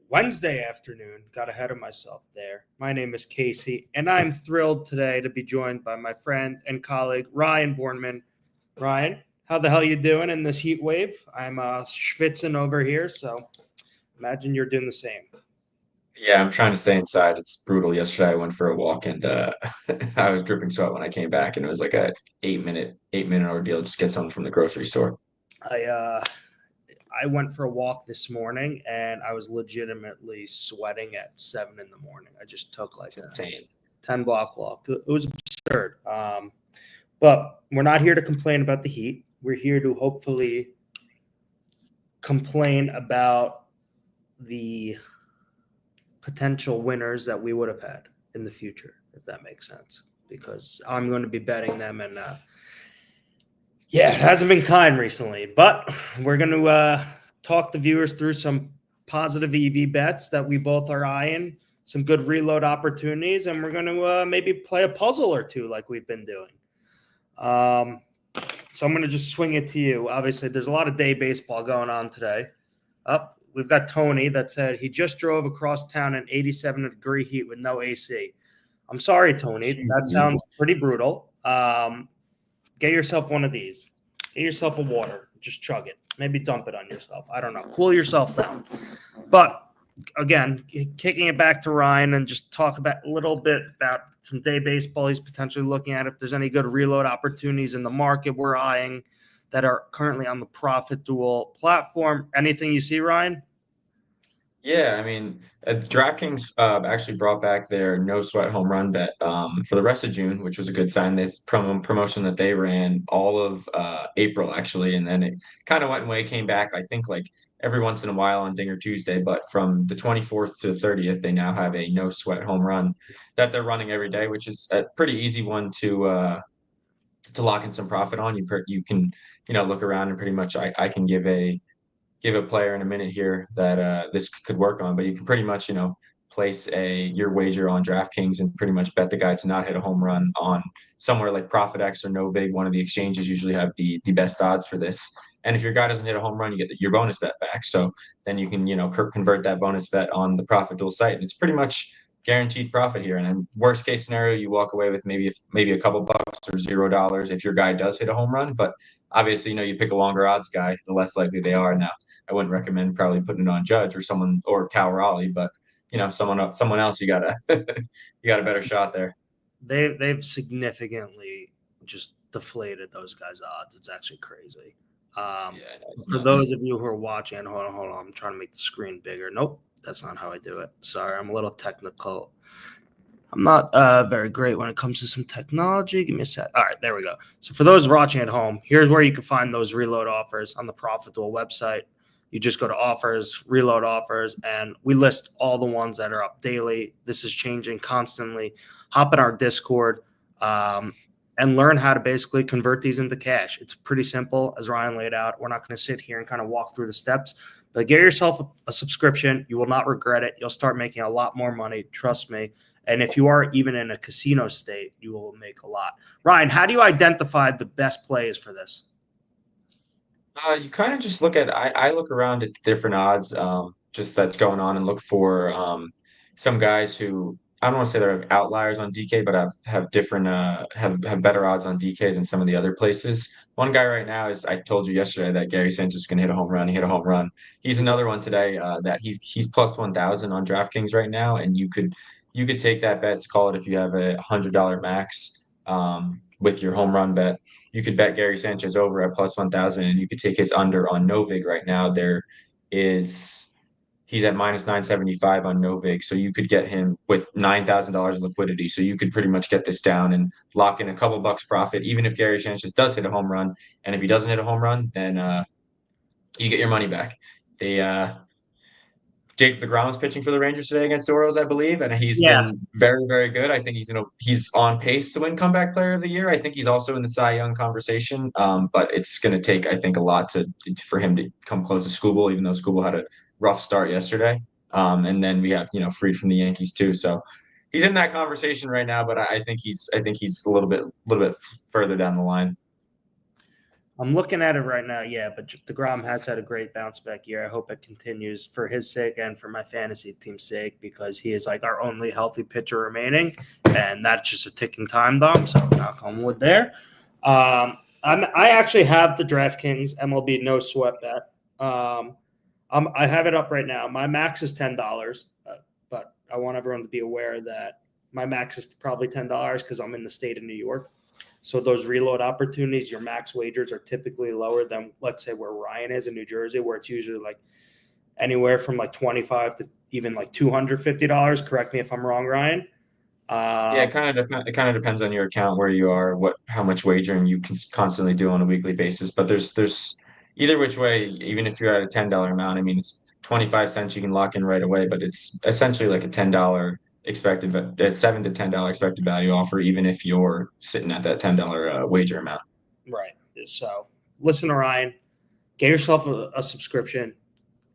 Wednesday afternoon. Got ahead of myself there. My name is Casey, and I'm thrilled today to be joined by my friend and colleague, Ryan Bornman. Ryan, how the hell you doing in this heat wave? I'm schwitzing over here, so imagine you're doing the same. Yeah, I'm trying to stay inside. It's brutal. Yesterday I went for a walk and I was dripping sweat when I came back, and it was like a 8-minute ordeal just to get something from the grocery store. I went for a walk this morning, and I was legitimately sweating at 7 in the morning. I just took like It's a insane. 10-block walk. It was absurd. But we're not here to complain about the heat. We're here to hopefully complain about the potential winners that we would have had in the future, if that makes sense. Because I'm going to be betting them, and it hasn't been kind recently. But we're going to talk the viewers through some positive EV bets that we both are eyeing, some good reload opportunities, and we're going to maybe play a puzzle or two like we've been doing. So I'm going to just swing it to you. Obviously, there's a lot of day baseball going on today. We've got Tony that said he just drove across town in 87-degree heat with no AC. I'm sorry, Tony. That sounds pretty brutal. Get yourself one of these. Get yourself a water. Just chug it. Maybe dump it on yourself. I don't know. Cool yourself down. But again, kicking it back to Ryan and just talk about a little bit about some day baseball he's potentially looking at. If there's any good reload opportunities in the market we're eyeing that are currently on the ProfitDuel platform. Anything you see, Ryan? Yeah, I mean, DraftKings actually brought back their no sweat home run bet for the rest of June, which was a good sign. This promotion that they ran all of April actually, and then it kind of went away, came back. I think like every once in a while on Dinger Tuesday, but from the 24th to the 30th, they now have a no sweat home run that they're running every day, which is a pretty easy one to lock in some profit on. You can look around and pretty much I can give a player in a minute here that this could work on, but you can pretty much, place your wager on DraftKings and pretty much bet the guy to not hit a home run on somewhere like ProfitX or Novig. One of the exchanges usually have the best odds for this. And if your guy doesn't hit a home run, you get your bonus bet back. So then you can, convert that bonus bet on the ProfitDuel site, and it's pretty much guaranteed profit here. And then worst case scenario, you walk away with maybe a couple bucks or $0 if your guy does hit a home run. But obviously, you pick a longer odds guy, the less likely they are. Now, I wouldn't recommend probably putting it on Judge or someone or Cal Raleigh, but someone else, you got a you got a better shot there. They've significantly just deflated those guys' odds. It's actually crazy. For those of you who are watching, hold on, I'm trying to make the screen bigger. Nope, that's not how I do it. Sorry, I'm a little technical. I'm not very great when it comes to some technology. Give me a sec. All right, there we go. So for those watching at home, here's where you can find those reload offers on the ProfitDuel website. You just go to offers, reload offers, and we list all the ones that are up daily. This is changing constantly. Hop in our Discord and learn how to basically convert these into cash. It's pretty simple, as Ryan laid out. We're not going to sit here and kind of walk through the steps, but get yourself a subscription. You will not regret it. You'll start making a lot more money. Trust me. And if you are even in a casino state, you will make a lot. Ryan, how do you identify the best plays for this? You kind of just I look around at different odds, just that's going on, and look for some guys who I don't want to say they're outliers on DK, but have different have better odds on DK than some of the other places. One guy right now is, I told you yesterday that Gary Sanchez is going to hit a home run. He hit a home run. He's another one today that he's plus 1,000 on DraftKings right now, and you could take that bet. Call it if you have $100 max with your home run bet. You could bet Gary Sanchez over at plus 1,000, and you could take his under on Novig right now. He's at minus 975 on Novig, so you could get him with $9,000 in liquidity. So you could pretty much get this down and lock in a couple bucks profit, even if Gary Sanchez does hit a home run. And if he doesn't hit a home run, then you get your money back. Jake DeGrom is pitching for the Rangers today against the Orioles, I believe, and he's been very, very good. I think he's on pace to win Comeback Player of the Year. I think he's also in the Cy Young conversation, but it's going to take, I think, a lot for him to come close to Skubal, even though Skubal had a rough start yesterday. And then we have Fried from the Yankees too, so he's in that conversation right now. But I think he's a little bit further down the line. I'm looking at it right now. Yeah, but DeGrom has had a great bounce back year. I hope it continues for his sake and for my fantasy team's sake, because he is like our only healthy pitcher remaining, and that's just a ticking time bomb. So knock on wood there. I actually have the DraftKings MLB no sweat bet. I have it up right now. My max is $10, but I want everyone to be aware that my max is probably $10 because I'm in the state of New York. So those reload opportunities, your max wagers are typically lower than, let's say, where Ryan is in New Jersey, where it's usually like anywhere from like $25 to even like $250. Correct me if I'm wrong, Ryan. Yeah, it kind of depends on your account, where you are, how much wagering you can constantly do on a weekly basis. But there's either which way, even if you're at a $10 amount, I mean, it's 25 cents you can lock in right away, but it's essentially like a $10 expected, $7 to $10 expected value offer, even if you're sitting at that $10 wager amount. Right. So listen to Ryan, get yourself a subscription,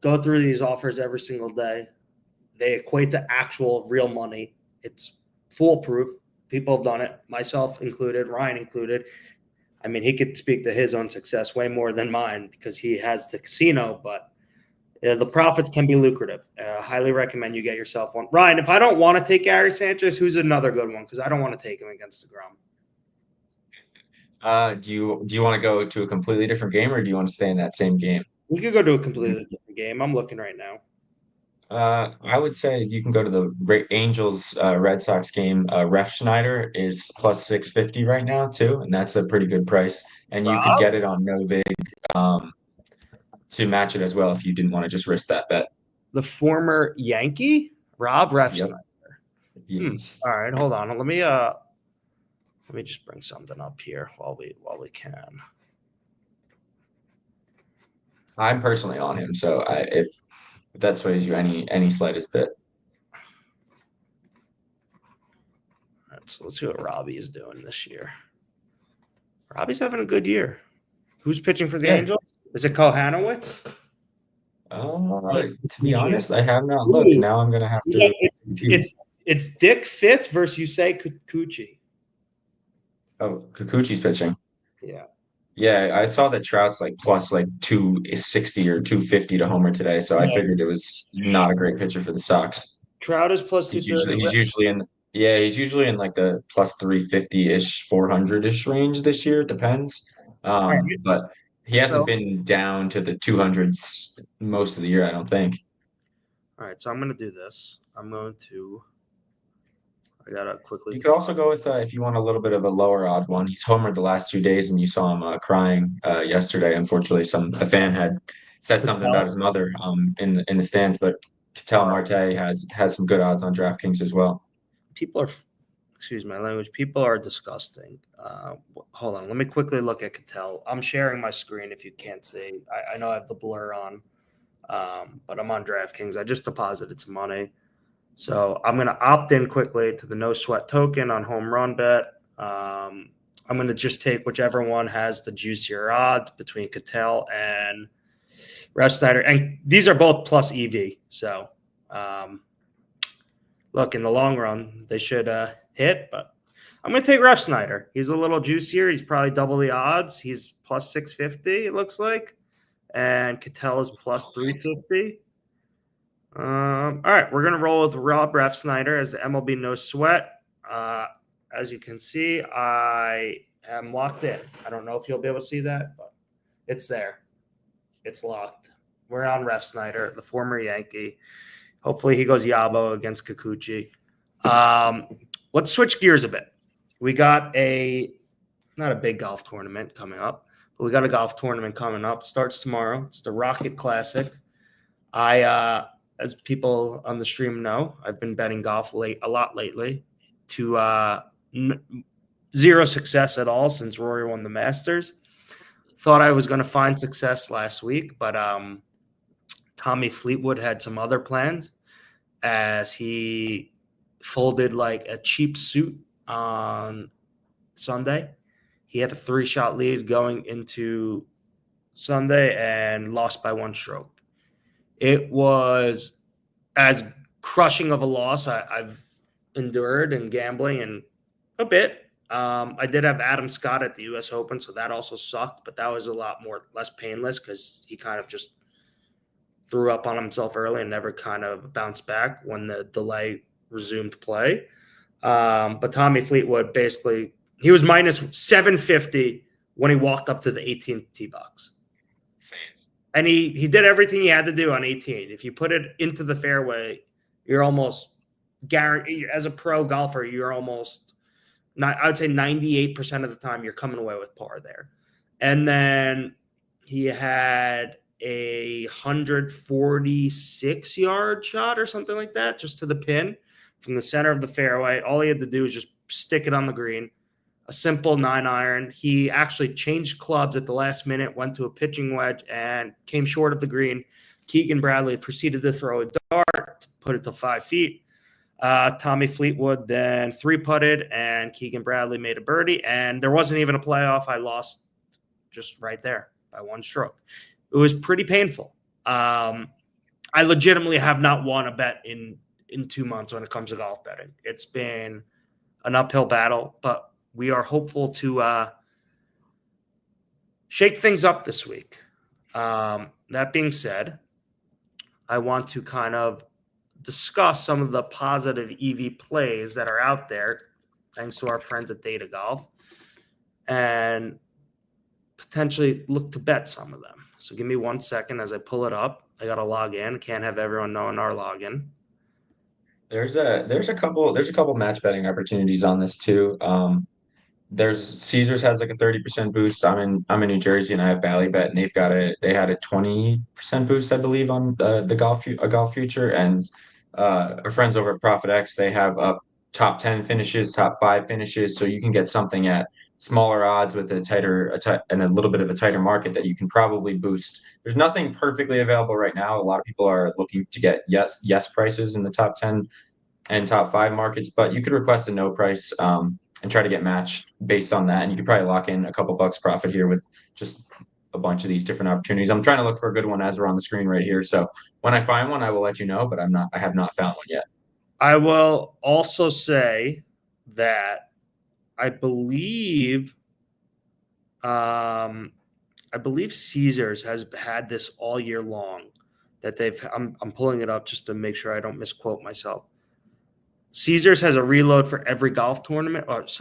go through these offers every single day. They equate to actual real money. It's foolproof. People have done it, myself included, Ryan included. I mean, he could speak to his own success way more than mine because he has the casino, but the profits can be lucrative. Highly recommend you get yourself one. Ryan, if I don't want to take Gary Sanchez, who's another good one? Because I don't want to take him against DeGrom. Do you want to go to a completely different game, or do you want to stay in that same game? We could go to a completely different game. I'm looking right now. I would say you can go to the Angels Red Sox game. Ref Schneider is plus 650 right now too, and that's a pretty good price. And you could Rob? get it on Novig to match it as well if you didn't want to just risk that bet. The former Yankee, Rob Ref Yep. Schneider. Yes. All right, hold on. Let me just bring something up here while we can. I'm personally on him, so if that sways you any slightest bit. Let's see what Robbie is doing this year. Robbie's having a good year. Who's pitching for the Angels? Is it Kohanowitz? To be honest, I have not looked. Now I'm gonna have to. It's Dick Fitz versus Yusei Kikuchi. Oh, Kikuchi's pitching. Yeah. Yeah, I saw that Trout's like plus like 260 or 250 to homer today, so I figured it was not a great pitcher for the Sox. Trout is plus 230. He's usually in like the plus 350-ish, 400-ish range this year. It depends. But he hasn't been down to the 200s most of the year, I don't think. All right, so I'm going to do this. I gotta quickly. You could also go with if you want a little bit of a lower odd one. He's homered the last 2 days, and you saw him crying yesterday. Unfortunately, a fan had said something about his mother in the stands. But Ketel Marte has some good odds on DraftKings as well. Excuse my language. People are disgusting. Hold on, let me quickly look at Ketel. I'm sharing my screen. If you can't see, I know I have the blur on, but I'm on DraftKings. I just deposited some money. So I'm going to opt in quickly to the no sweat token on home run bet. I'm going to just take whichever one has the juicier odds between Ketel and Ref Schneider. And these are both plus EV. So look, in the long run, they should hit. But I'm going to take Ref Schneider. He's a little juicier. He's probably double the odds. He's plus 650, it looks like. And Ketel is plus 350. All right, we're gonna roll with Rob Ref Schneider as the MLB no sweat. As you can see, I am locked in. I don't know if you'll be able to see that, but it's there. It's locked. We're on Ref Schneider, the former Yankee. Hopefully, he goes Yabo against Kikuchi. Let's switch gears a bit. We got not a big golf tournament coming up, but we got a golf tournament coming up. It starts tomorrow. It's the Rocket Classic. As people on the stream know, I've been betting golf a lot lately to zero success at all since Rory won the Masters. Thought I was going to find success last week, but Tommy Fleetwood had some other plans as he folded like a cheap suit on Sunday. He had a 3-shot lead going into Sunday and lost by 1 stroke. It was as crushing of a loss I've endured in gambling in a bit. I did have Adam Scott at the U.S. Open, so that also sucked, but that was a lot less painless because he kind of just threw up on himself early and never kind of bounced back when the delay resumed play. But Tommy Fleetwood basically, he was minus 750 when he walked up to the 18th tee box. And he did everything he had to do on 18. If you put it into the fairway, you're almost guaranteed. As a pro golfer, you're almost not. I would say 98% of the time you're coming away with par there. And then he had a 146-yard shot or something like that, just to the pin from the center of the fairway. All he had to do was just stick it on the green. A simple 9-iron. He actually changed clubs at the last minute, went to a pitching wedge, and came short of the green. Keegan Bradley proceeded to throw a dart to put it to 5 feet. Tommy Fleetwood then 3-putted, and Keegan Bradley made a birdie, and there wasn't even a playoff. I lost just right there by 1 stroke. It was pretty painful. I legitimately have not won a bet in 2 months when it comes to golf betting. It's been an uphill battle, but we are hopeful to shake things up this week. That being said, I want to kind of discuss some of the positive EV plays that are out there, thanks to our friends at Data Golf, and potentially look to bet some of them. So give me 1 second as I pull it up. I got to log in. Can't have everyone knowing our login. There's a couple match betting opportunities on this too. There's Caesars has like a 30% boost. I'm in New Jersey and I have Bally Bet, and they had a 20% boost, I believe, on the golf future. And our friends over at ProfitX, they have up top 10 finishes, top 5 finishes, so you can get something at smaller odds with and a little bit of a tighter market that you can probably boost. There's nothing perfectly available right now. A lot of people are looking to get yes prices in the top 10 and top 5 markets, but you could request a no price and try to get matched based on that. And you could probably lock in a couple bucks profit here with just a bunch of these different opportunities. I'm trying to look for a good one as we're on the screen right here. So when I find one, I will let you know, but I have not found one yet. I will also say that I believe Caesars has had this all year long that I'm pulling it up just to make sure I don't misquote myself. Caesars has a reload for every golf tournament. It's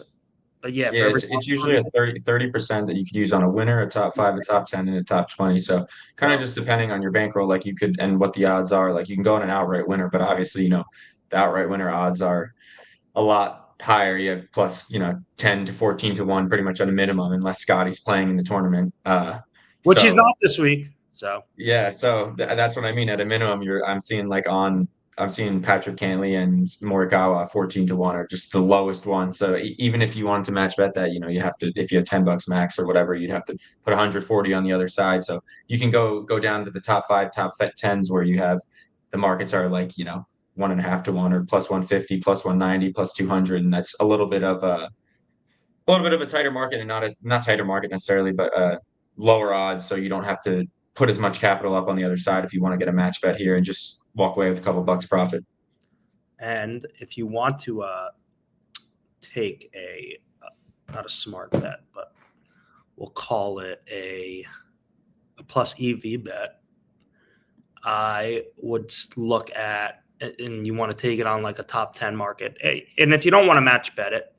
usually a 30% that you could use on a winner, a top 5, a top 10, and a top 20. So kind of just depending on your bankroll, like you could, and what the odds are, like you can go on an outright winner, but obviously, the outright winner odds are a lot higher. You have plus, 10 to 14 to 1 pretty much at a minimum, unless Scotty's playing in the tournament. Which he's not this week. So yeah, so that's what I mean. At a minimum, I'm seeing Patrick Cantley and Morikawa 14 to 1 are just the lowest one. So even if you wanted to match bet that, you have to, if you had $10 max or whatever, you'd have to put 140 on the other side. So you can go down to the top 5, top 10s where you have the markets are like, 1.5 to 1 or plus 150, plus 190, plus 200, and that's a little bit of a tighter market, and not tighter market necessarily, but lower odds. So you don't have to put as much capital up on the other side if you want to get a match bet here and just walk away with a couple bucks profit. And if you want to take not a smart bet, but we'll call it a plus EV bet, I would look at, and you want to take it on like a top 10 market. And if you don't want to match bet it,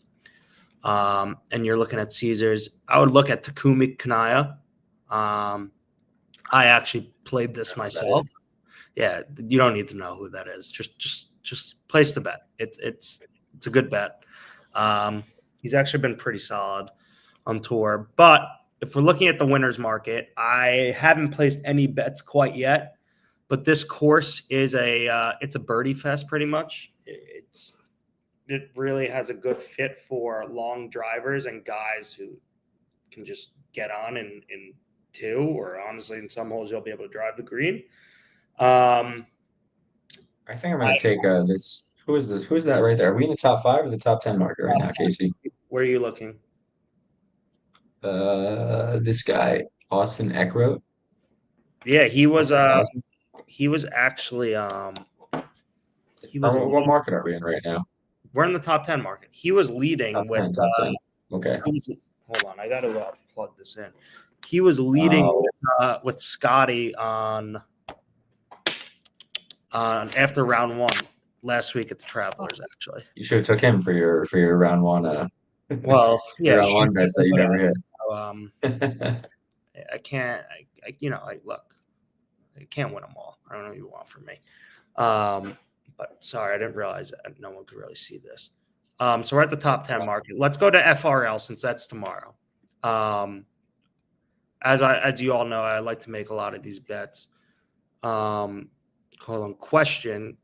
and you're looking at Caesars, I would look at Takumi Kanaya. I actually played this myself. Yeah, you don't need to know who that is. Just place the bet. It's a good bet. He's actually been pretty solid on tour. But if we're looking at the winners market, I haven't placed any bets quite yet. But this course is it's a birdie fest pretty much. It really has a good fit for long drivers and guys who can just get on in 2, or honestly in some holes you'll be able to drive the green. I think I'm going to take this. Who is this? Who is that right there? Are we in the top 5 or the top 10 market right now, Casey? Where are you looking? This guy, Austin Eckroat. Yeah, he was actually what market are we in right now? We're in the top 10 market. He was leading top 10. Okay. Hold on, I got to plug this in. He was leading with Scotty on after round one last week at the Travelers. Actually, You should have took him for your round one. well, yeah, round one bets that you never hit. I can't. Look, I can't win them all. I don't know what you want from me. But sorry, I didn't realize that no one could really see this. So we're at the top 10 market. Let's go to FRL since that's tomorrow. As you all know, I like to make a lot of these bets. Question: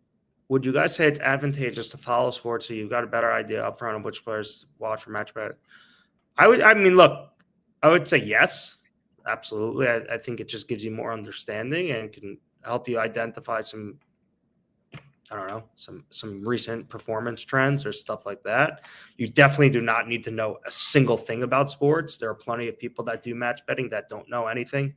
would you guys say it's advantageous to follow sports so you've got a better idea up front of which players to watch for match bet? I would say yes, absolutely. I think it just gives you more understanding and can help you identify some recent performance trends or stuff like that. You definitely do not need to know a single thing about sports. There are plenty of people that do match betting that don't know anything.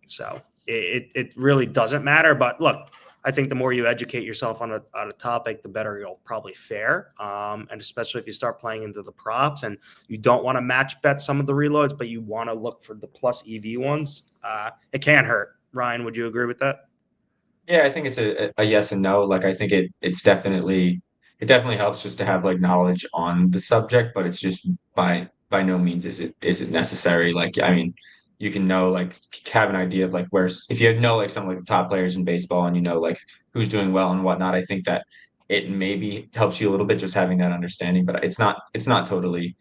So it really doesn't matter. But look, I think the more you educate yourself on a topic, the better you'll probably fare. And especially if you start playing into the props and you don't want to match bet some of the reloads, but you want to look for the plus EV ones, it can hurt. Ryan, would you agree with that? Yeah, I think it's a yes and no. Like I think it definitely helps just to have like knowledge on the subject, but it's just by no means is it necessary. Like I mean, you can know like have an idea of like where's if you know like some like the top players in baseball and you know like who's doing well and whatnot. I think that it maybe helps you a little bit just having that understanding, but it's not totally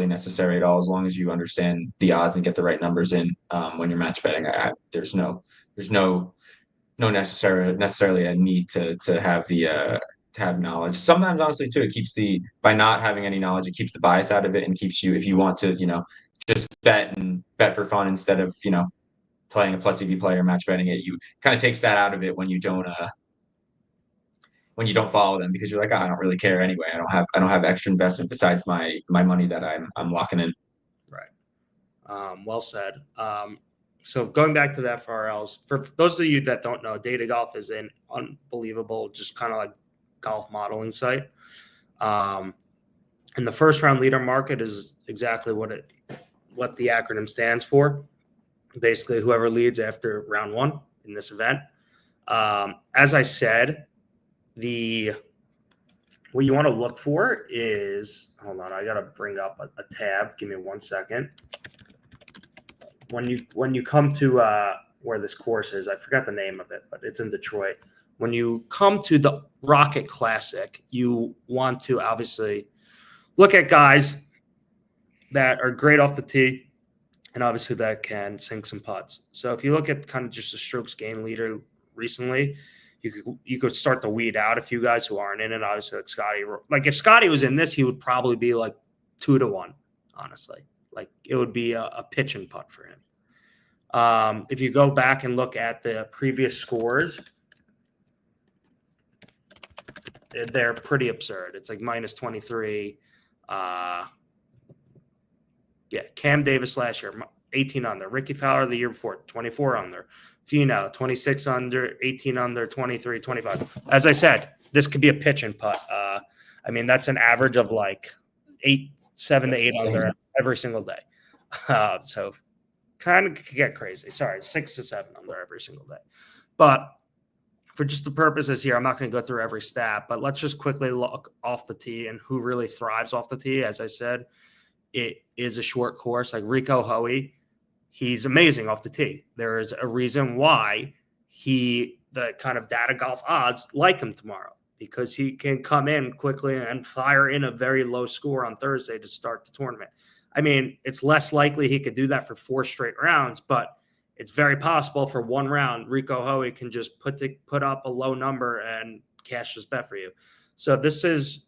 necessary at all as long as you understand the odds and get the right numbers in when you're match betting. There's no necessarily a need to have the to have knowledge. Sometimes honestly too, it keeps by not having any knowledge, it keeps the bias out of it and keeps you if you want to, just bet for fun instead of, playing a plus EV player, match betting it, you kind of takes that out of it when you don't follow them because you're like, oh, I don't really care anyway. I don't have extra investment besides my money that I'm locking in. Right. Well said. So going back to the FRLs, for those of you that don't know, Data Golf is an unbelievable, just kind of like golf modeling site. And the first round leader market is exactly what the acronym stands for. Basically, whoever leads after round one in this event. As I said, what you want to look for is, hold on, I got to bring up a tab. Give me 1 second. When you come to where this course is, I forgot the name of it, but it's in Detroit. When you come to the Rocket Classic, you want to obviously look at guys that are great off the tee and obviously that can sink some putts. So if you look at kind of just a strokes gain leader recently, you could start to weed out a few guys who aren't in it. Obviously, like Scotty. Like if Scotty was in this, he would probably be like 2-1, honestly. Like it would be a pitch and putt for him. If you go back and look at the previous scores, they're pretty absurd. It's like minus 23. Cam Davis last year, 18 under. Ricky Fowler the year before, 24 under. Finau, 26 under, 18 under, 23, 25. As I said, this could be a pitch and putt. I mean, that's an average of like 7 to 8 under every single day. So kind of could get crazy. Sorry, 6 to 7 under every single day. But for just the purposes here, I'm not going to go through every stat, but let's just quickly look off the tee and who really thrives off the tee. As I said, it is a short course. Like Rico Hoey, he's amazing off the tee. There is a reason why the kind of data golf odds like him tomorrow, because he can come in quickly and fire in a very low score on Thursday to start the tournament. I mean, it's less likely he could do that for 4 straight rounds, but it's very possible for one round, Rico Hoey can just put up a low number and cash his bet for you. So this is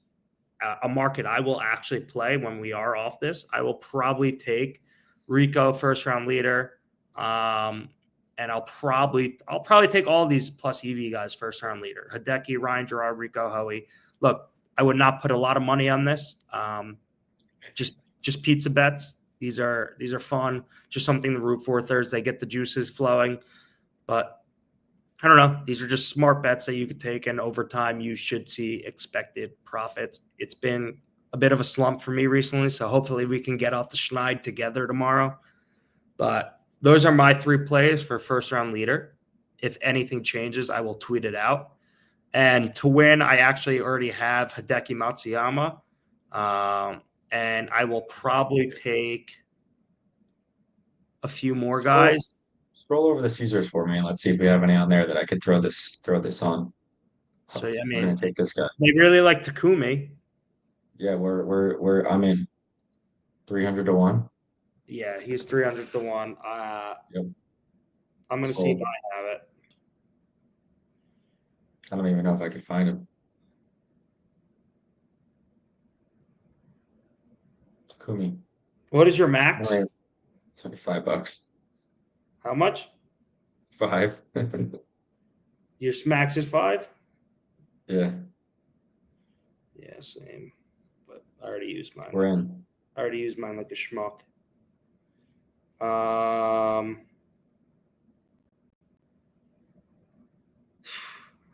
a market I will actually play when we are off this. I will probably take Rico first round leader, and I'll probably take all these plus EV guys first round leader. Hideki, Ryan Gerard, Rico Hoey. Look, I would not put a lot of money on this. Just pizza bets. These are fun. Just something to root for Thursday. Get the juices flowing. But I don't know. These are just smart bets that you could take, and over time you should see expected profits. It's been a bit of a slump for me recently, so hopefully we can get off the schneid together tomorrow. But those are my 3 plays for first round leader. If anything changes, I will tweet it out. And to win, I actually already have Hideki Matsuyama. And I will probably take a few more guys. Scroll over the Caesars for me and let's see if we have any on there that I could throw this on. So I mean, I'm gonna take this guy. They really like Takumi. Yeah, I'm in 300 to 1. Yeah, he's 300 to 1. Yep. I'm gonna see if I have it. I don't even know if I could find him. Takumi. What is your max? It's like $5. How much? 5. Your max is 5? Yeah. Yeah, same. But I already used mine. We're in. I already used mine like a schmuck. All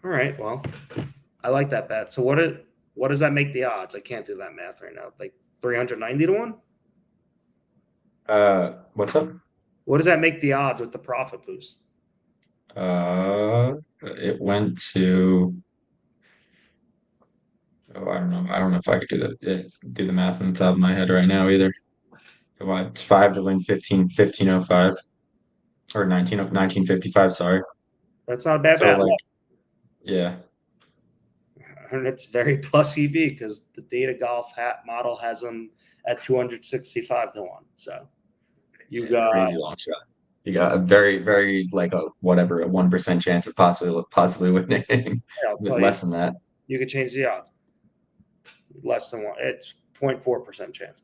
right, well, I like that bet. So what does that make the odds? I can't do that math right now. Like 390 to 1? What's up? What does that make the odds with the profit boost? It went to I don't know. I don't know if I could do the math on the top of my head right now either. It's 5 to win 1505 or 1955, sorry. That's not a bad bet. Yeah. And it's very plus EV because the data golf model has them at 265 to 1. So you got crazy long shot. You got a very, very like a 1% chance of possibly winning. Yeah, less than that. You could change the odds. Less than 1. It's 0.4% chance.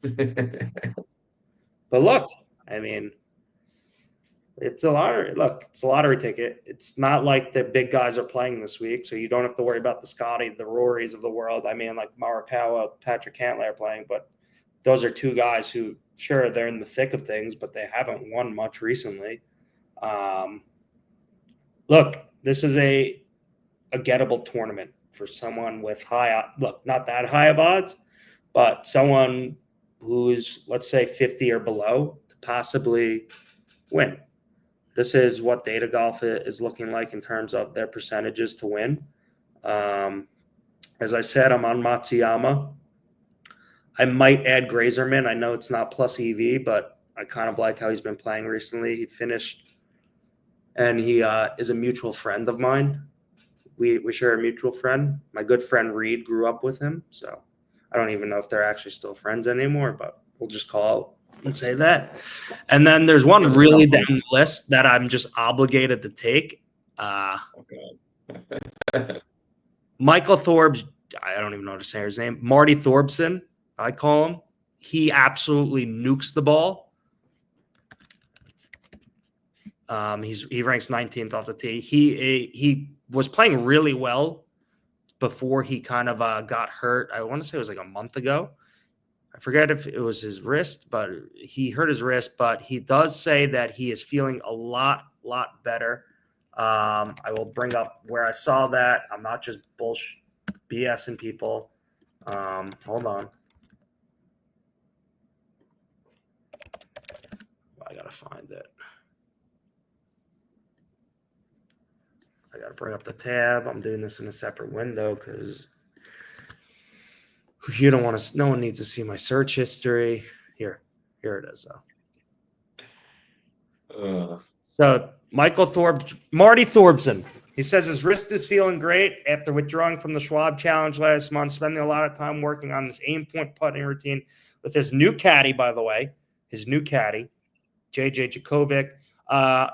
But look, I mean, it's a lottery. Look, it's a lottery ticket. It's not like the big guys are playing this week, so you don't have to worry about the Scotty, the Rorys of the world. I mean, like Morikawa, Patrick Cantlay are playing, but those are 2 guys who, sure, they're in the thick of things, but they haven't won much recently. Look, this is a gettable tournament for someone with not that high of odds, but someone who's, let's say, 50 or below to possibly win. This is what Data Golf is looking like in terms of their percentages to win. As I said, I'm on Matsuyama. I might add Grazerman. I know it's not plus EV, but I kind of like how he's been playing recently. He finished, and he is a mutual friend of mine. We share a mutual friend. My good friend Reed grew up with him, so I don't even know if they're actually still friends anymore, but we'll just call and say that. And then there's one really down the list that I'm just obligated to take. Michael Thorbs. I don't even know how to say his name. Marty Thorbson, I call him. He absolutely nukes the ball. He ranks 19th off the tee. He was playing really well before he kind of got hurt. I want to say it was like a month ago. I forget if it was his wrist, but he hurt his wrist. But he does say that he is feeling a lot better. I will bring up where I saw that. I'm not just BSing people. Hold on. I gotta find it. I gotta bring up the tab. I'm doing this in a separate window because you don't want to. No one needs to see my search history. Here it is, though. So Marty Thorbson. He says his wrist is feeling great after withdrawing from the Schwab Challenge last month, spending a lot of time working on this aim point putting routine with his new caddy, by the way, JJ Jakovic.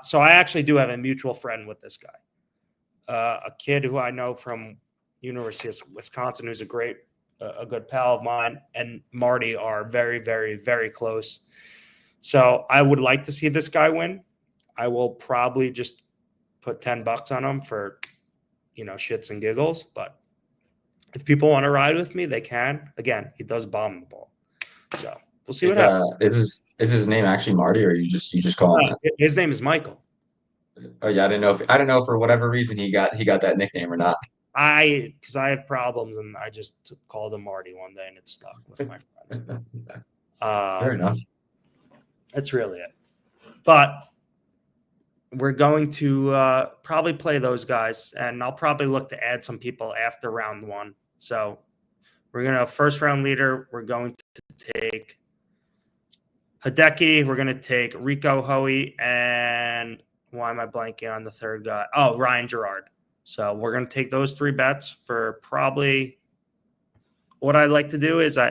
So I actually do have a mutual friend with this guy, a kid who I know from University of Wisconsin, who's a good pal of mine, and Marty are very, very, very close. So I would like to see this guy win. I will probably just put $10 on him for, shits and giggles. But if people want to ride with me, they can. Again, he does bomb the ball. So we'll see what happens. Is his name actually Marty, or you just call him that? His name is Michael. Oh yeah, I didn't know if for whatever reason he got that nickname or not. Because I have problems, and I just called him Marty one day, and it stuck with my friends. Fair enough. That's really it. But we're going to probably play those guys, and I'll probably look to add some people after round one. So we're going to first round leader. We're going to take Hideki. We're going to take Rico Hoey, and why am I blanking on the third guy? Oh, Ryan Gerard. So we're going to take those 3 bets for probably what I like to do is I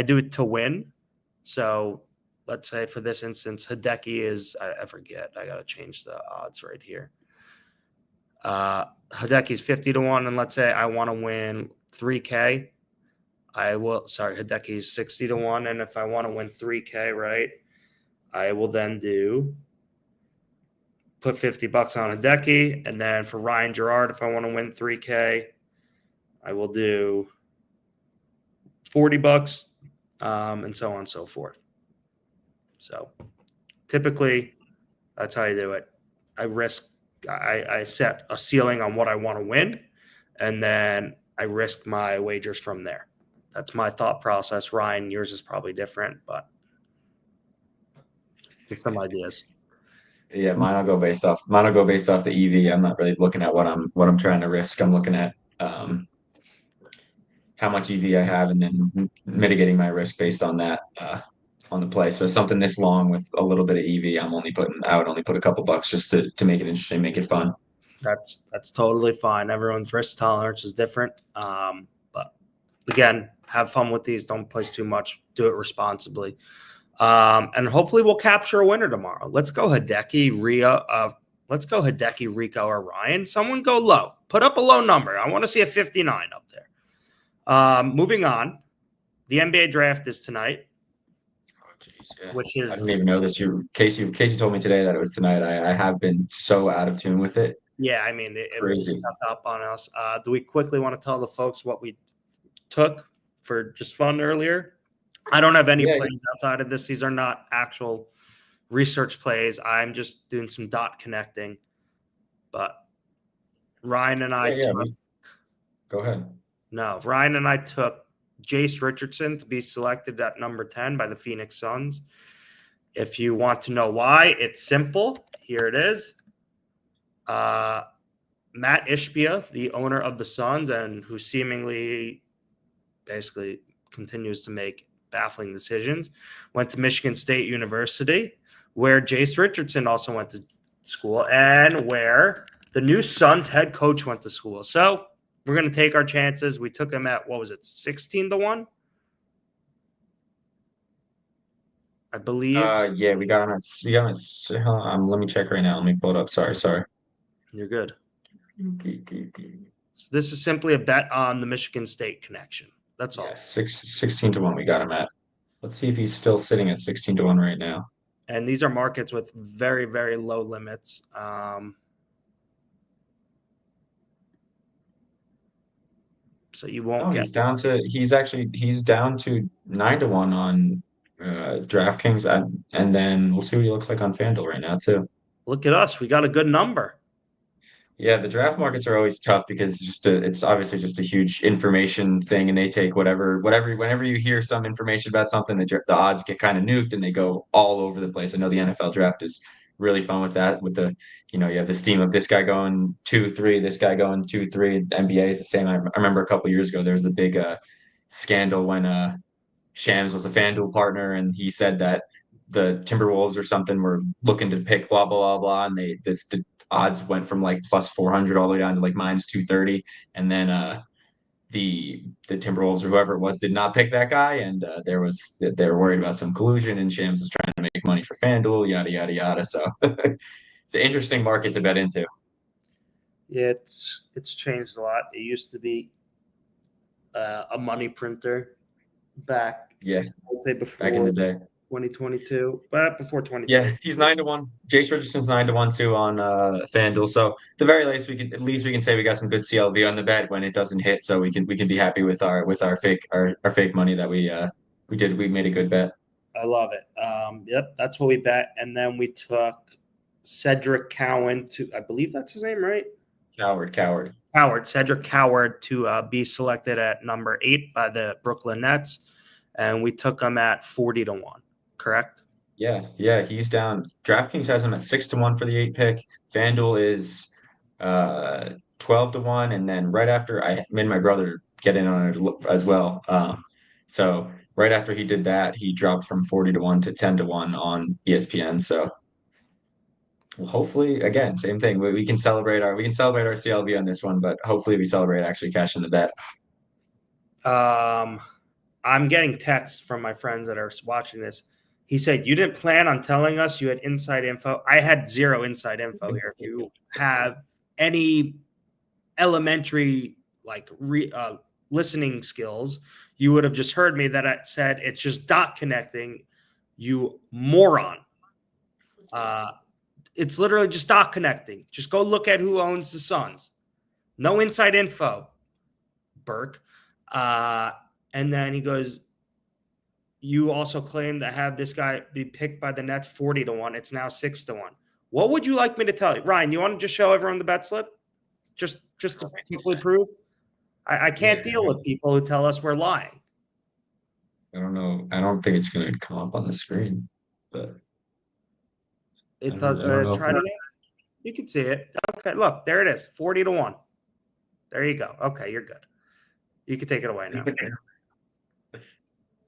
do it to win. So let's say for this instance, Hideki is, I forget. I got to change the odds right here. Hideki's 50 to 1. And let's say I want to win 3K. Hideki's 60 to 1. And if I want to win 3K, right, I will then put $50 on Hideki. And then for Ryan Gerard, if I want to win 3K, I will do $40, and so on and so forth. So typically that's how you do it. I set a ceiling on what I want to win, and then I risk my wagers from there. That's my thought process. Ryan, yours is probably different, but just some ideas. Yeah, mine will go based off the EV. I'm not really looking at what I'm trying to risk. I'm looking at how much EV I have, and then mitigating my risk based on that on the play. So something this long with a little bit of EV, I would only put a couple bucks just to make it interesting, make it fun. That's totally fine. Everyone's risk tolerance is different. But again, have fun with these. Don't place too much. Do it responsibly. And hopefully we'll capture a winner tomorrow. Let's go Hideki, Rico, or Ryan. Someone go low. Put up a low number. I want to see a 59 up there. Moving on. The NBA draft is tonight. Oh, geez, yeah. Which is, I didn't even know this. Casey told me today that it was tonight. I have been so out of tune with it. Yeah, I mean, it really stuck up on us. Do we quickly want to tell the folks what we took for just fun earlier? I don't have any plays outside of this. These are not actual research plays. I'm just doing some dot connecting. But Ryan and I took. Go ahead. No, Ryan and I took Jace Richardson to be selected at number 10 by the Phoenix Suns. If you want to know why, it's simple. Here it is. Matt Ishbia, the owner of the Suns, and who seemingly basically continues to make baffling decisions, went to Michigan State University, where Jace Richardson also went to school, and where the new Suns head coach went to school. So we're going to take our chances. We took him at, 16 to 1? I believe. Yeah, we got him at let me check right now. Let me pull it up. Sorry. You're good. So this is simply a bet on the Michigan State connection. That's all. 16 to 1 we got him at. Let's see if he's still sitting at 16 to 1 right now. And these are markets with very, very low limits. So you won't get. He's down to 9 to 1 on DraftKings, and then we'll see what he looks like on FanDuel right now too. Look at us. We got a good number. Yeah, the draft markets are always tough because it's obviously just a huge information thing, and they take whenever you hear some information about something, the odds get kind of nuked and they go all over the place. I know the NFL draft is really fun with that. With you have this team of this guy going 2-3, this guy going 2-3. The NBA is the same. I remember a couple years ago there was a big scandal when Shams was a FanDuel partner, and he said that the Timberwolves or something were looking to pick blah blah blah blah, and the odds went from like plus 400 all the way down to like minus 230, and then the Timberwolves or whoever it was did not pick that guy, and they were worried about some collusion, and Shams was trying to make money for FanDuel, yada yada yada. So it's an interesting market to bet into. Yeah, it's changed a lot. It used to be a money printer back. Yeah, I'd say before back in the day. 2022, but before 2022. Yeah, he's 9 to 1. Jace Richardson's 9 to 1 too on FanDuel. So at the very least, we can say we got some good CLV on the bet when it doesn't hit. So we can be happy with our fake money that we did. We made a good bet. I love it. Yep, that's what we bet, and then we took Cedric Cowan to. I believe that's his name, right? Cedric Coward to be selected at number 8 by the Brooklyn Nets, and we took him at 40-1. Correct? Yeah, he's down. DraftKings has him at 6-1 for the 8 pick. FanDuel is 12-1, and then right after I made my brother get in on it as well. So right after he did that, he dropped from 40-1 to 10-1 on ESPN. So hopefully, again, same thing. We can celebrate our CLV on this one, but hopefully we celebrate actually cashing the bet. I'm getting texts from my friends that are watching this. He said, you didn't plan on telling us you had inside info. I had zero inside info here. If you have any elementary listening skills, you would have just heard me that I said it's just dot connecting, you moron. It's literally just dot connecting. Just go look at who owns the Suns. No inside info, Burke. And then he goes, you also claim to have this guy be picked by the Nets 40-1. It's now 6-1. What would you like me to tell you? Ryan, you want to just show everyone the bet slip? Just to quickly prove? I can't deal with people who tell us we're lying. I don't know. I don't think it's going to come up on the screen, but it does. Try it again. You can see it. Okay, look, there it is, 40-1. There you go. Okay, you're good. You can take it away now.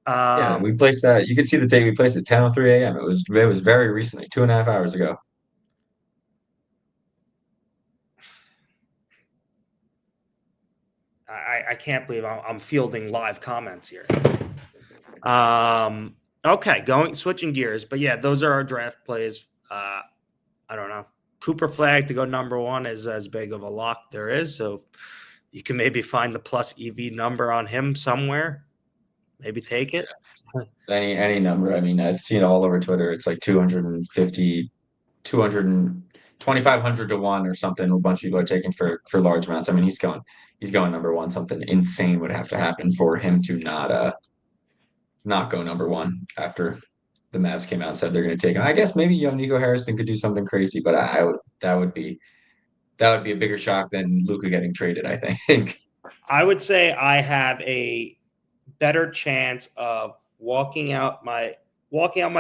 Yeah, we placed that. You can see the date we placed at 10:03 a.m. It was very recently, 2.5 hours ago. I can't believe I'm fielding live comments here. Okay, switching gears, but yeah, those are our draft plays. I don't know. Cooper Flag to go number 1 is as big of a lock there is, so you can maybe find the plus EV number on him somewhere. Maybe take it. Any number. I mean, I've seen it all over Twitter. It's like 250, 2,500 to 1 or something. A bunch of people are taking for large amounts. I mean, he's going number 1. Something insane would have to happen for him to not go number 1 after the Mavs came out and said they're going to take him. I guess maybe young Nico Harrison could do something crazy, but that would be a bigger shock than Luka getting traded, I think. I would say I have a better chance of walking out my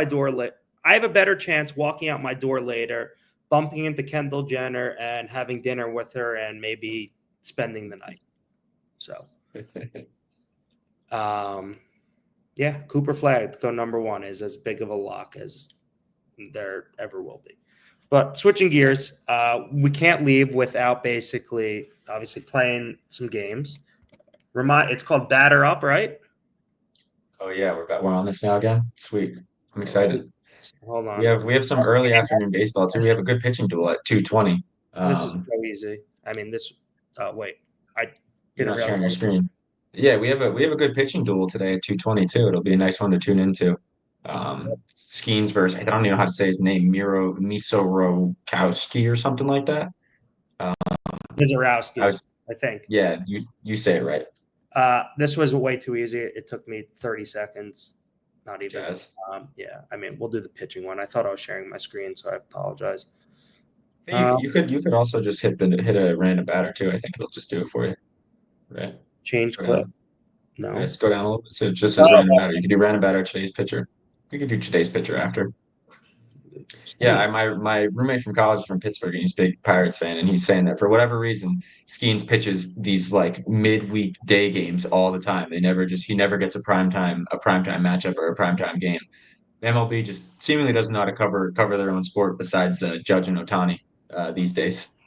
door. I have a better chance walking out my door later, bumping into Kendall Jenner and having dinner with her and maybe spending the night. So, yeah, Cooper Flag to go number 1 is as big of a lock as there ever will be. But switching gears, we can't leave without obviously playing some games. It's called Batter Up, right? Oh yeah, we're on this now again. Sweet, I'm excited. Hold on. We have some early afternoon baseball too. We have a good pitching duel at 2:20. This is so easy. I mean, this. Wait, I didn't realize sharing your screen. Yeah, we have a good pitching duel today at 2:22. It'll be a nice one to tune into. Skeens versus I don't even know how to say his name, Misorowski or something like that. Misorowski, I think. Yeah, you say it right. This was way too easy. It took me 30 seconds. Not even. Yeah, I mean, we'll do the pitching one. I thought I was sharing my screen, so I apologize. You could also just hit a random batter too. I think it'll just do it for you. Right. Change clip. No. Let's go down a little bit. So it just says random batter. You can do random batter today's pitcher. You can do today's pitcher after. Yeah, my roommate from college is from Pittsburgh, and he's a big Pirates fan, and he's saying that for whatever reason, Skeens pitches these like midweek day games all the time. He never gets a primetime matchup or a primetime game. MLB just seemingly doesn't know how to cover their own sport besides Judge and Ohtani these days.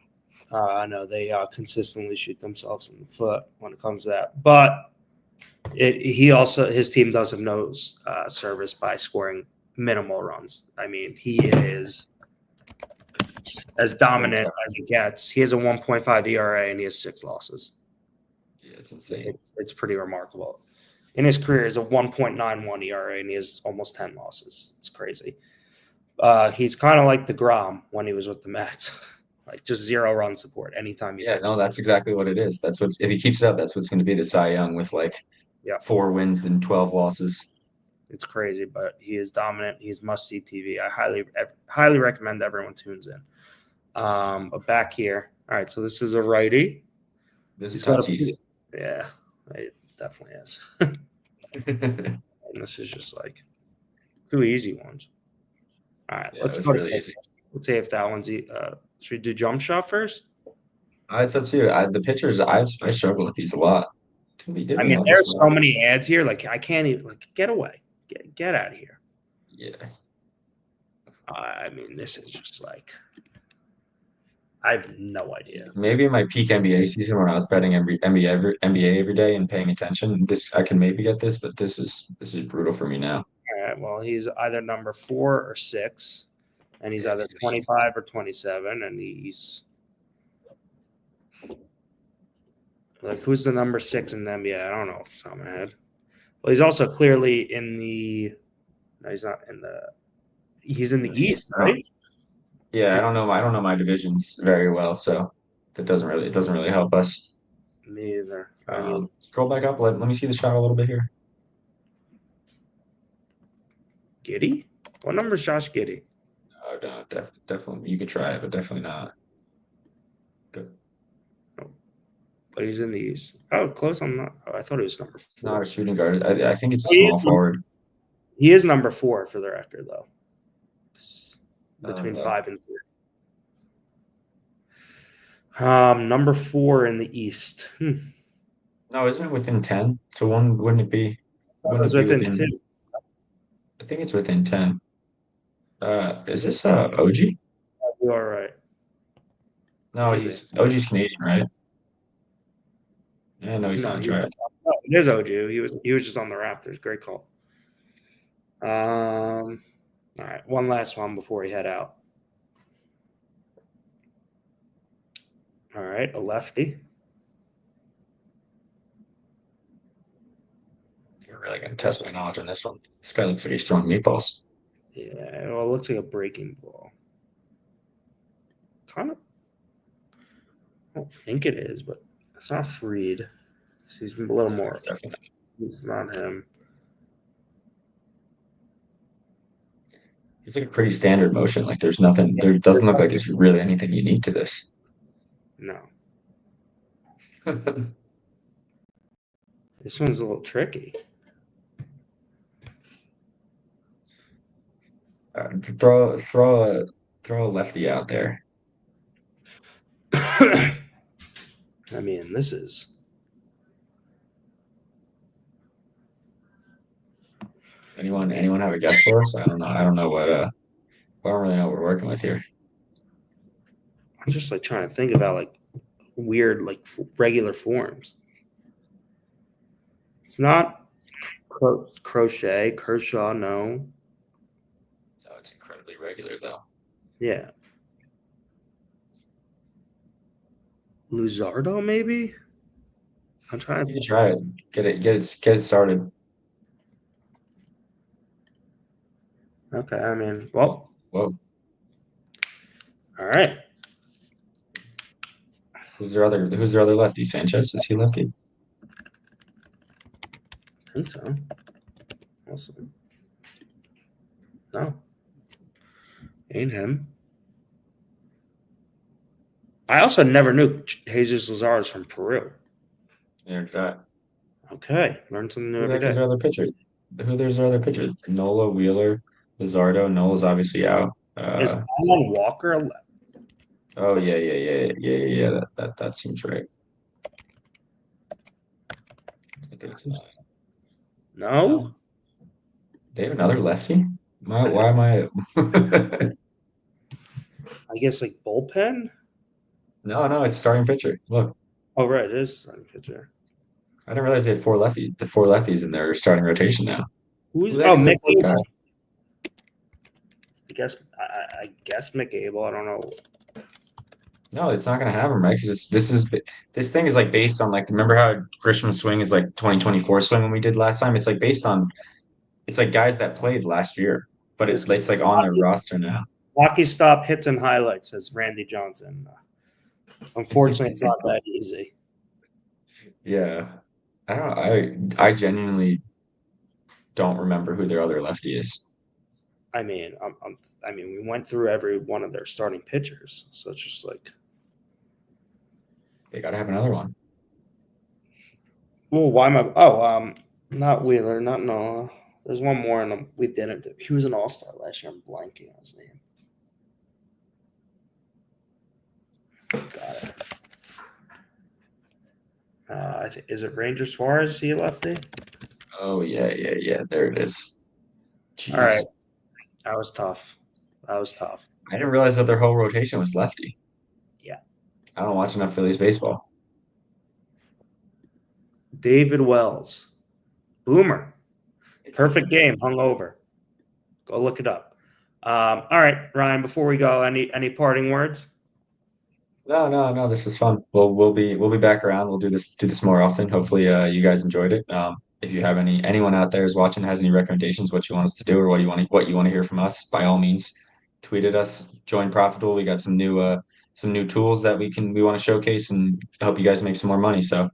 I know they consistently shoot themselves in the foot when it comes to that, but his team does have no service by scoring minimal runs. I mean, he is as dominant as he gets. He has a 1.5 ERA and he has 6 losses. Yeah, it's insane. It's pretty remarkable. In his career, he has a 1.91 ERA and he has almost 10 losses. It's crazy. He's kind of like DeGrom when he was with the Mets. Like just 0 run support anytime. That's exactly what it is. If he keeps it up, that's what's going to be the Cy Young with 4 wins and 12 losses. It's crazy, but he is dominant. He's must-see TV. I highly recommend everyone tunes in. But back here, All right, so this is a righty. This is He's got Tatis. yeah, it definitely is. And this is just like 2 easy ones. All right, Yeah, let's it was go to really easy. Let's see if that one's should we do jump shot first? I'd say too. The pitchers, I struggle with these a lot. Did I we mean, have this there's so one? many ads here. Like I can't even get away. Get out of here. Yeah. I mean, this is just like I have no idea. Maybe in my peak NBA season when I was betting NBA every day and paying attention, this I can maybe get this, but this is brutal for me now. All right. Well, he's either number 4 or 6, and he's Yeah, either 25 or 27, and he's like, who's the number 6 in the NBA? I don't know off the top of my head. Well, he's also clearly in the. No, he's not in the. He's in the East, right? Yeah, I don't know my divisions very well, so it doesn't really help us. Me either. I mean, Scroll back up. Let me see the shot a little bit here. Giddy? What number is Josh Giddy? Oh, no, definitely you could try it, but definitely not. Good. Oh, but he's in the East. Oh, close. I'm not. Oh, I thought he was number 4. Not a shooting guard. I think it's a Oh, small forward. He is number 4 for the record, though. It's between 5 and 3. Number 4 in the East. No, isn't it within 10? So one wouldn't it be? Wouldn't it be within within? 2. I think it's within 10. Is this OG? You are right. No, Maybe. OG's Canadian, right? Yeah, no, he's not. Try it. No, it is OG. He was just on the Raptors. Great call. All right, one last one before we head out. All right, a lefty. You're really gonna test my knowledge on this one. This guy looks like he's throwing meatballs. Yeah, well, it looks like a breaking ball. Kind of. I don't think it is, but it's not Freed. He's a little more. Definitely. It's not him. It's like a pretty standard motion. Like there's nothing. There doesn't look like there's really anything unique to this. No. This one's a little tricky. Throw a lefty out there. I mean, this is. Anyone have a guess for us? I don't know. I don't know what I don't really know what we're working with here. I'm just like trying to think about like weird, like regular forms. It's not Crochet, Kershaw, no. Oh, it's incredibly regular though. Yeah. Luzardo, maybe? I'm trying You can try it. Get it started. Okay, I mean, well. Whoa. All right. Who's their other lefty? Sanchez? Is he lefty? I think so. Awesome. No. Ain't him. I also never knew Jesus Lazar is from Peru. Yeah, that. Okay. Learn something new every day. There's their other pitcher? There's their other pitcher? Nola, Wheeler, Luzardo. Nola's obviously out. Is Alan Walker? Oh yeah. That seems right. I think it's not. No? They have another lefty? Why am I? I guess like bullpen? No, it's starting pitcher. Look. Oh, right. It is starting pitcher. I didn't realize they had four lefties in their starting rotation now. Who's Mick Abel? I guess Mick Abel. I don't know. No, it's not going to have him, right? Because this thing is like based on like remember how Grisham swing is like 2024 swing when we did last time? It's like based on it's like guys that played last year, but it's like on their roster now. Hockey Stop hits and highlights, says Randy Johnson. Unfortunately, it's not that easy. Yeah, I genuinely don't remember who their other lefty is. I mean, we went through every one of their starting pitchers, so it's just like They got to have another one. Oh, why am I? Oh, not Wheeler, not Noah. There's one more, and we didn't. He was an all-star last year. I'm blanking on his name. Got it. Is it Ranger Suarez? He lefty? Oh yeah. There it is. Jeez. All right. That was tough. I didn't realize that their whole rotation was lefty. Yeah. I don't watch enough Phillies baseball. David Wells. Boomer. Perfect game. Hung over. Go look it up. All right, Ryan, before we go, any parting words? No. This was fun. We'll be back around. We'll do this more often. Hopefully, you guys enjoyed it. If you have anyone out there is watching has any recommendations, what you want us to do, or what you want to hear from us, by all means, tweet at us. Join ProfitDuel. We got some new tools that we want to showcase and help you guys make some more money. So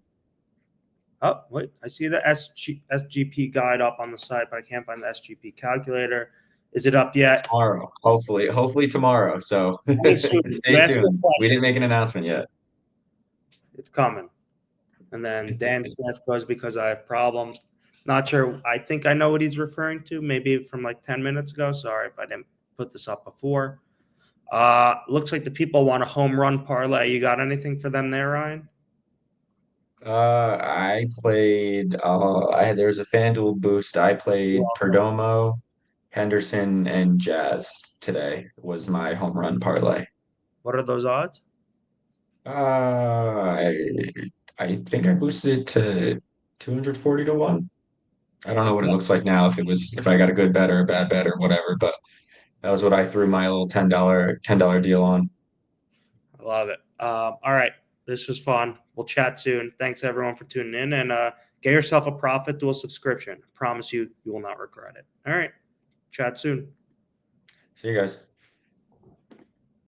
Oh, wait, I see the SGP guide up on the site, but I can't find the SGP calculator. Is it up yet? tomorrow, hopefully tomorrow. So stay Ask your tuned. We question. didn't make an announcement yet. It's coming. And then Dan Smith goes because I have problems. Not sure. I think I know what he's referring to. Maybe from like 10 minutes ago. Sorry if I didn't put this up before. Looks like the people want a home run parlay. You got anything for them there, Ryan? I played. There was a FanDuel boost. I played Perdomo, Henderson, and Jazz today. Was my home run parlay. What are those odds? I I think I boosted it to 240 to 1. I don't know what it looks like now, if I got a good bet or a bad bet or whatever, but that was what I threw my little $10 deal on. I love it. All right. This was fun. We'll chat soon. Thanks everyone for tuning in, and get yourself a ProfitDuel subscription. I promise you will not regret it. All right. Chat soon. See you guys.